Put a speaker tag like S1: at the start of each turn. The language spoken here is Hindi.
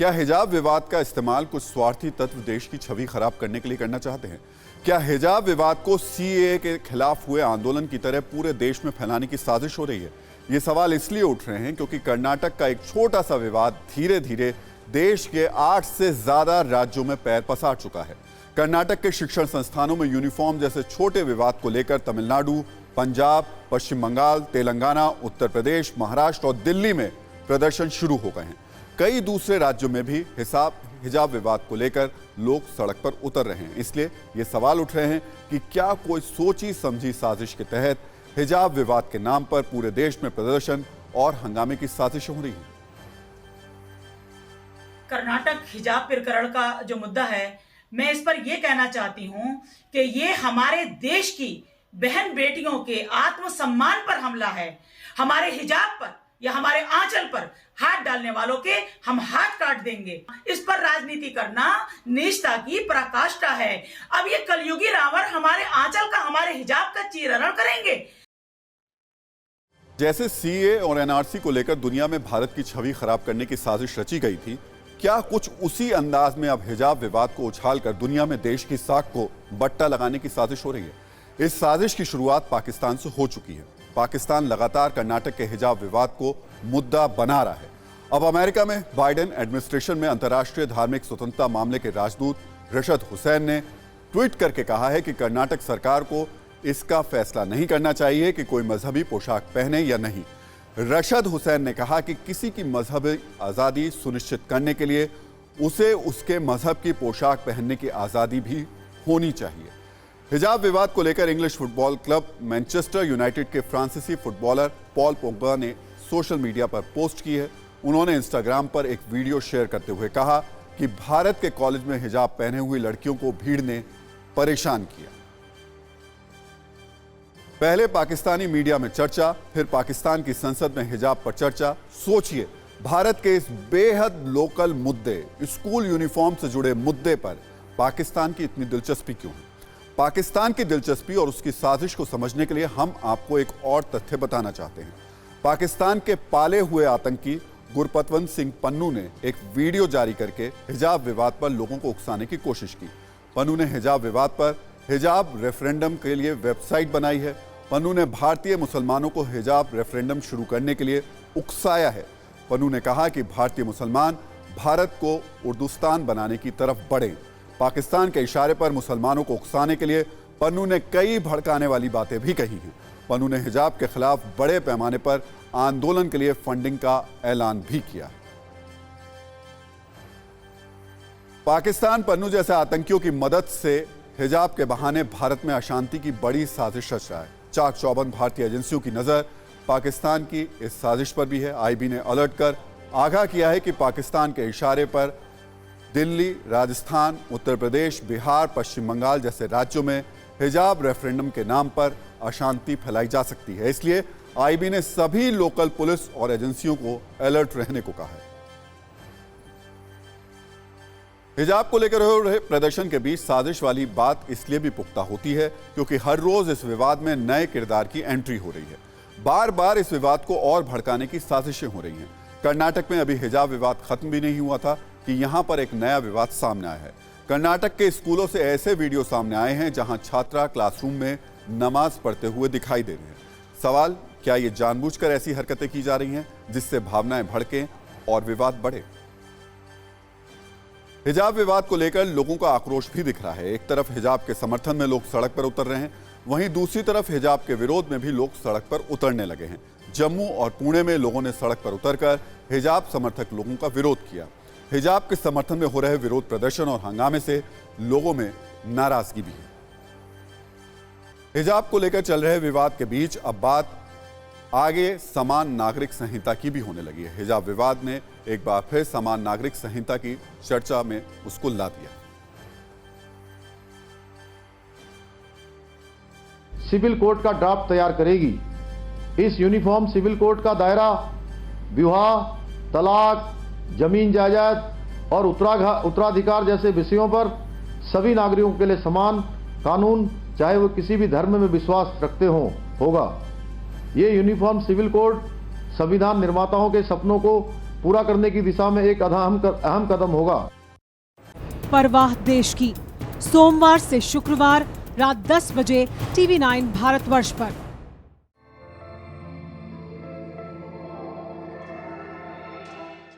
S1: क्या हिजाब विवाद का इस्तेमाल कुछ स्वार्थी तत्व देश की छवि खराब करने के लिए करना चाहते हैं? क्या हिजाब विवाद को सीएए के खिलाफ हुए आंदोलन की तरह पूरे देश में फैलाने की साजिश हो रही है? ये सवाल इसलिए उठ रहे हैं क्योंकि कर्नाटक का एक छोटा सा विवाद धीरे धीरे देश के 8 से ज्यादा राज्यों में पैर पसार चुका है। कर्नाटक के शिक्षण संस्थानों में यूनिफॉर्म जैसे छोटे विवाद को लेकर तमिलनाडु, पंजाब, पश्चिम बंगाल, तेलंगाना, उत्तर प्रदेश, महाराष्ट्र और दिल्ली में प्रदर्शन शुरू हो गए हैं। कई दूसरे राज्यों में भी हिजाब विवाद को लेकर लोग सड़क पर उतर रहे हैं। इसलिए ये सवाल उठ रहे हैं कि क्या कोई सोची समझी साजिश के तहत हिजाब विवाद के नाम पर पूरे देश में प्रदर्शन और हंगामे की साजिश हो रही है?
S2: कर्नाटक हिजाब प्रकरण का जो मुद्दा है, मैं इस पर यह कहना चाहती हूं कि ये हमारे देश की बहन बेटियों के आत्मसम्मान पर हमला है। हमारे हिजाब पर या हमारे आंचल पर हाथ डालने वालों के हम हाथ काट देंगे। इस पर राजनीति करना नीचता की पराकाष्ठा है। अब ये कलयुगी रावण हमारे आंचल का, हमारे हिजाब का चीरहरण करेंगे।
S1: जैसे सीए और एनआरसी को लेकर दुनिया में भारत की छवि खराब करने की साजिश रची गई थी, क्या कुछ उसी अंदाज में अब हिजाब विवाद को उछालकर दुनिया में देश की साख को बट्टा लगाने की साजिश हो रही है? इस साजिश की शुरुआत पाकिस्तान से हो चुकी है। पाकिस्तान लगातार कर्नाटक के हिजाब विवाद को मुद्दा बना रहा है। अब अमेरिका में बाइडेन एडमिनिस्ट्रेशन में अंतर्राष्ट्रीय धार्मिक स्वतंत्रता मामले के राजदूत रशद हुसैन ने ट्वीट करके कहा है कि कर्नाटक सरकार को इसका फैसला नहीं करना चाहिए कि कोई मजहबी पोशाक पहने या नहीं। रशद हुसैन ने कहा कि किसी की मजहबी आज़ादी सुनिश्चित करने के लिए उसे उसके मजहब की पोशाक पहनने की आज़ादी भी होनी चाहिए। हिजाब विवाद को लेकर English football club Manchester United के फ्रांसीसी फुटबॉलर पॉल पोग्बा ने सोशल मीडिया पर पोस्ट की है। उन्होंने इंस्टाग्राम पर एक वीडियो शेयर करते हुए कहा कि भारत के कॉलेज में हिजाब पहने हुई लड़कियों को भीड़ ने परेशान किया। पहले पाकिस्तानी मीडिया में चर्चा, फिर पाकिस्तान की संसद में हिजाब पर चर्चा। सोचिए, भारत के इस बेहद लोकल मुद्दे, स्कूल यूनिफॉर्म से जुड़े मुद्दे पर पाकिस्तान की इतनी दिलचस्पी क्यों है? पाकिस्तान की दिलचस्पी और उसकी साजिश को समझने के लिए हम आपको एक और तथ्य बताना चाहते हैं। पाकिस्तान के पाले हुए आतंकी गुरपतवंत सिंह पन्नू ने एक वीडियो जारी करके हिजाब विवाद पर लोगों को उकसाने की कोशिश की। पन्नू ने हिजाब विवाद पर हिजाब रेफरेंडम के लिए वेबसाइट बनाई है। पन्नू ने भारतीय मुसलमानों को हिजाब रेफरेंडम शुरू करने के लिए उकसाया है। पन्नू ने कहा कि भारतीय मुसलमान भारत को उर्दुस्तान बनाने की तरफ बढ़े। पाकिस्तान के इशारे पर मुसलमानों को उकसाने के लिए पन्नू ने कई भड़काने वाली बातें भी कही हैं। पन्नू ने हिजाब के खिलाफ बड़े पैमाने पर आंदोलन के लिए फंडिंग का ऐलान भी किया। पाकिस्तान पन्नू जैसे आतंकियों की मदद से हिजाब के बहाने भारत में अशांति की बड़ी साजिश रच रहा है। चाक चौबंद भारतीय एजेंसियों की नजर पाकिस्तान की इस साजिश पर भी है। आईबी ने अलर्ट कर आगाह किया है कि पाकिस्तान के इशारे पर दिल्ली, राजस्थान, उत्तर प्रदेश, बिहार, पश्चिम बंगाल जैसे राज्यों में हिजाब रेफरेंडम के नाम पर अशांति फैलाई जा सकती है। इसलिए आईबी ने सभी लोकल पुलिस और एजेंसियों को अलर्ट रहने को कहा है। हिजाब को लेकर हो रहे प्रदर्शन के बीच साजिश वाली बात इसलिए भी पुख्ता होती है क्योंकि हर रोज इस विवाद में नए किरदार की एंट्री हो रही है। बार बार इस विवाद को और भड़काने की साजिशें हो रही हैं। कर्नाटक में अभी हिजाब विवाद खत्म भी नहीं हुआ था कि यहां पर एक नया विवाद सामने आया है। कर्नाटक के स्कूलों से ऐसे वीडियो सामने आए हैं जहां छात्रा क्लासरूम में नमाज पढ़ते हुए दिखाई दे रहे हैं। सवाल, क्या ये जानबूझकर ऐसी हरकतें की जा रही हैं जिससे भावनाएं भड़कें और विवाद बढ़े? हिजाब विवाद को लेकर लोगों का आक्रोश भी दिख रहा है। एक तरफ हिजाब के समर्थन में लोग सड़क पर उतर रहे हैं, वहीं दूसरी तरफ हिजाब के विरोध में भी लोग सड़क पर उतरने लगे हैं। जम्मू और पुणे में लोगों ने सड़क पर उतरकर हिजाब समर्थक लोगों का विरोध किया। हिजाब के समर्थन में हो रहे विरोध प्रदर्शन और हंगामे से लोगों में नाराजगी भी है। हिजाब को लेकर चल रहे विवाद के बीच अब बात आगे समान नागरिक संहिता की भी होने लगी है। हिजाब विवाद ने एक बार फिर समान नागरिक संहिता की चर्चा में उसको ला दिया।
S3: सिविल कोड का ड्राफ्ट तैयार करेगी। इस यूनिफॉर्म सिविल कोड का दायरा विवाह, तलाक, जमीन जायदाद और उत्तराधिकार जैसे विषयों पर सभी नागरिकों के लिए समान कानून, चाहे वो किसी भी धर्म में विश्वास रखते होगा। ये यूनिफॉर्म सिविल कोड संविधान निर्माताओं के सपनों को पूरा करने की दिशा में एक अहम कदम होगा।
S4: परवाह देश की, सोमवार से शुक्रवार रात 10 बजे TV9 भारतवर्ष पर।